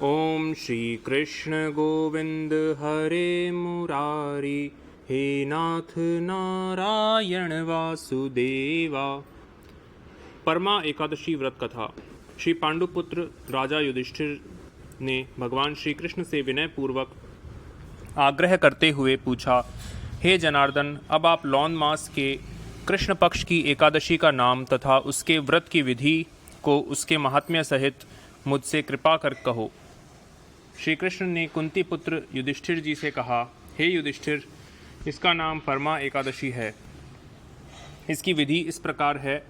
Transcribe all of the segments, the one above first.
ओम श्री कृष्ण गोविंद हरे मुरारी, हे नाथ नारायण वासुदेवा। परमा एकादशी व्रत कथा। श्री पांडुपुत्र राजा युधिष्ठिर ने भगवान श्री कृष्ण से विनय पूर्वक आग्रह करते हुए पूछा, हे जनार्दन, अब आप लौन मास के कृष्ण पक्ष की एकादशी का नाम तथा उसके व्रत की विधि को उसके महात्म्य सहित मुझसे कृपा कर कहो। श्री कृष्ण ने कुंती पुत्र युधिष्ठिर जी से कहा, हे युधिष्ठिर, इसका नाम परमा एकादशी है। इसकी विधि इस प्रकार है,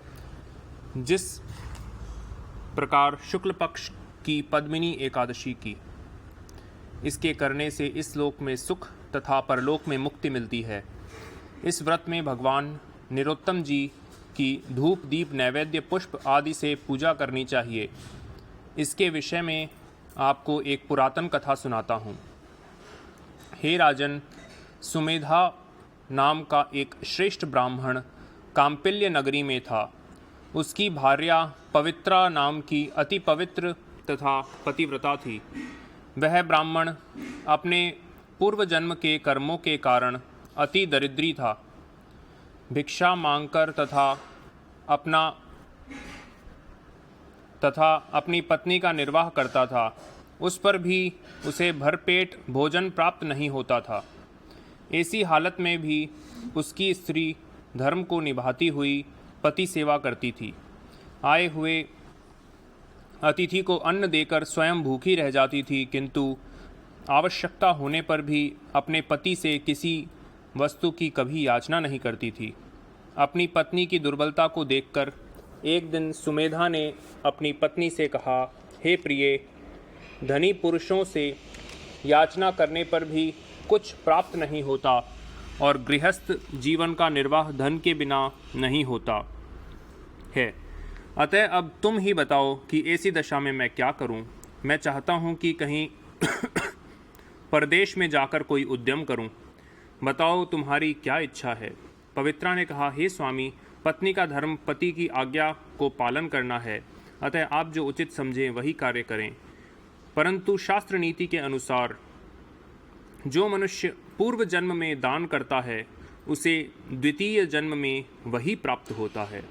जिस प्रकार शुक्ल पक्ष की पद्मिनी एकादशी की। इसके करने से इस लोक में सुख तथा परलोक में मुक्ति मिलती है। इस व्रत में भगवान निरोत्तम जी की धूप दीप नैवेद्य पुष्प आदि से पूजा करनी चाहिए। इसके विषय में आपको एक पुरातन कथा सुनाता हूँ। हे राजन, सुमेधा नाम का एक श्रेष्ठ ब्राह्मण काम्पिल्य नगरी में था। उसकी भार्या पवित्रा नाम की अति पवित्र तथा पतिव्रता थी। वह ब्राह्मण अपने पूर्व जन्म के कर्मों के कारण अति दरिद्री था। भिक्षा मांगकर तथा अपनी पत्नी का निर्वाह करता था। उस पर भी उसे भरपेट भोजन प्राप्त नहीं होता था। ऐसी हालत में भी उसकी स्त्री धर्म को निभाती हुई पति सेवा करती थी। आए हुए अतिथि को अन्न देकर स्वयं भूखी रह जाती थी, किंतु आवश्यकता होने पर भी अपने पति से किसी वस्तु की कभी याचना नहीं करती थी। अपनी पत्नी की दुर्बलता को देखकर एक दिन सुमेधा ने अपनी पत्नी से कहा, हे प्रिय, धनी पुरुषों से याचना करने पर भी कुछ प्राप्त नहीं होता और गृहस्थ जीवन का निर्वाह धन के बिना नहीं होता है। अतः अब तुम ही बताओ कि ऐसी दशा में मैं क्या करूं। मैं चाहता हूं कि कहीं परदेश में जाकर कोई उद्यम करूं। बताओ, तुम्हारी क्या इच्छा है। पवित्रा ने कहा, हे स्वामी, पत्नी का धर्म पति की आज्ञा को पालन करना है, अतः आप जो उचित समझें वही कार्य करें। परंतु शास्त्र नीति के अनुसार जो मनुष्य पूर्व जन्म में दान करता है उसे द्वितीय जन्म में वही प्राप्त होता है।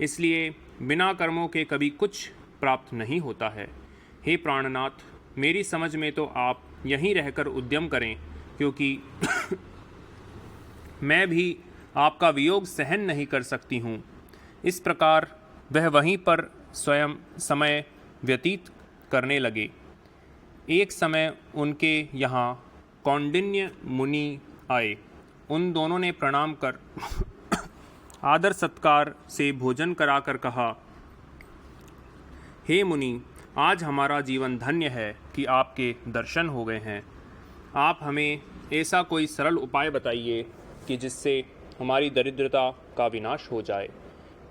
इसलिए बिना कर्मों के कभी कुछ प्राप्त नहीं होता है। हे प्राणनाथ, मेरी समझ में तो आप यहीं रहकर उद्यम करें, क्योंकि मैं भी आपका वियोग सहन नहीं कर सकती हूँ। इस प्रकार वह वहीं पर स्वयं समय व्यतीत करने लगे। एक समय उनके यहाँ कौंडिन्य मुनि आए। उन दोनों ने प्रणाम कर आदर सत्कार से भोजन कराकर कहा, हे मुनि, आज हमारा जीवन धन्य है कि आपके दर्शन हो गए हैं। आप हमें ऐसा कोई सरल उपाय बताइए कि जिससे हमारी दरिद्रता का विनाश हो जाए।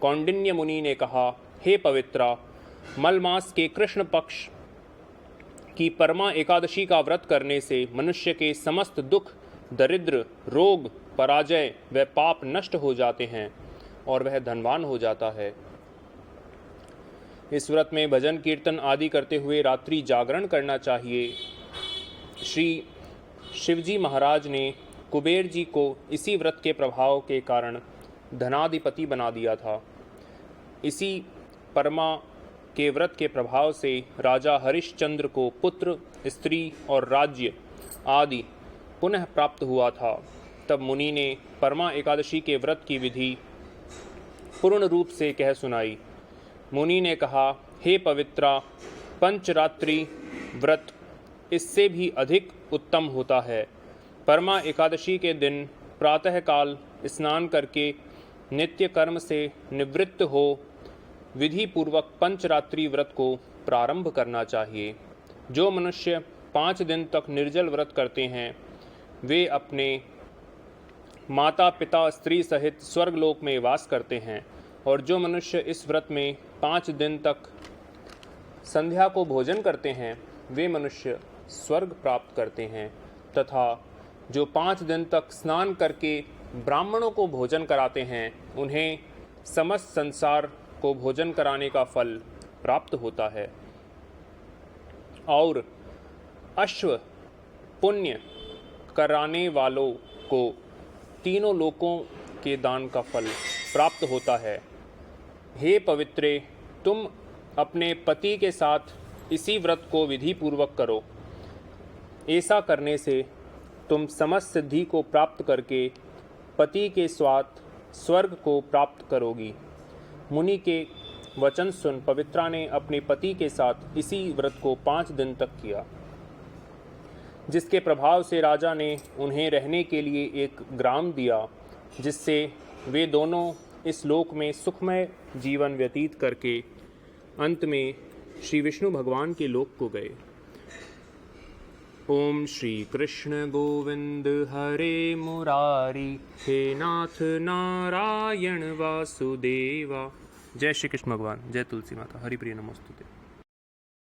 कौंडिन्य मुनि ने कहा, हे पवित्रा, मल मास के कृष्ण पक्ष की परमा एकादशी का व्रत करने से मनुष्य के समस्त दुख, दरिद्र, रोग, पराजय व पाप नष्ट हो जाते हैं और वह धनवान हो जाता है। इस व्रत में भजन कीर्तन आदि करते हुए रात्रि जागरण करना चाहिए। श्री शिवजी महाराज ने कुबेर जी को इसी व्रत के प्रभाव के कारण धनाधिपति बना दिया था। इसी परमा के व्रत के प्रभाव से राजा हरिश्चंद्र को पुत्र, स्त्री और राज्य आदि पुनः प्राप्त हुआ था। तब मुनि ने परमा एकादशी के व्रत की विधि पूर्ण रूप से कह सुनाई। मुनि ने कहा, हे पवित्रा, पंचरात्रि व्रत इससे भी अधिक उत्तम होता है। परमा एकादशी के दिन प्रातःकाल स्नान करके नित्य कर्म से निवृत्त हो विधि पूर्वक पंचरात्रि व्रत को प्रारंभ करना चाहिए। जो मनुष्य 5 दिन तक निर्जल व्रत करते हैं वे अपने माता पिता स्त्री सहित स्वर्गलोक में वास करते हैं, और जो मनुष्य इस व्रत में 5 दिन तक संध्या को भोजन करते हैं वे मनुष्य स्वर्ग प्राप्त करते हैं, तथा जो 5 दिन तक स्नान करके ब्राह्मणों को भोजन कराते हैं उन्हें समस्त संसार को भोजन कराने का फल प्राप्त होता है। और अश्व पुण्य कराने वालों को तीनों लोकों के दान का फल प्राप्त होता है। हे पवित्रे, तुम अपने पति के साथ इसी व्रत को विधि पूर्वक करो। ऐसा करने से तुम समस्त सिद्धि को प्राप्त करके पति के साथ स्वर्ग को प्राप्त करोगी। मुनि के वचन सुन पवित्रा ने अपने पति के साथ इसी व्रत को 5 दिन तक किया, जिसके प्रभाव से राजा ने उन्हें रहने के लिए एक ग्राम दिया, जिससे वे दोनों इस लोक में सुखमय जीवन व्यतीत करके अंत में श्री विष्णु भगवान के लोक को गए। ओम श्री कृष्ण गोविंद हरे मुरारी, हे नाथ नारायण वासुदेवा। जय श्री कृष्ण भगवान, जय तुलसी माता, हरि प्रिय नमोस्तुते।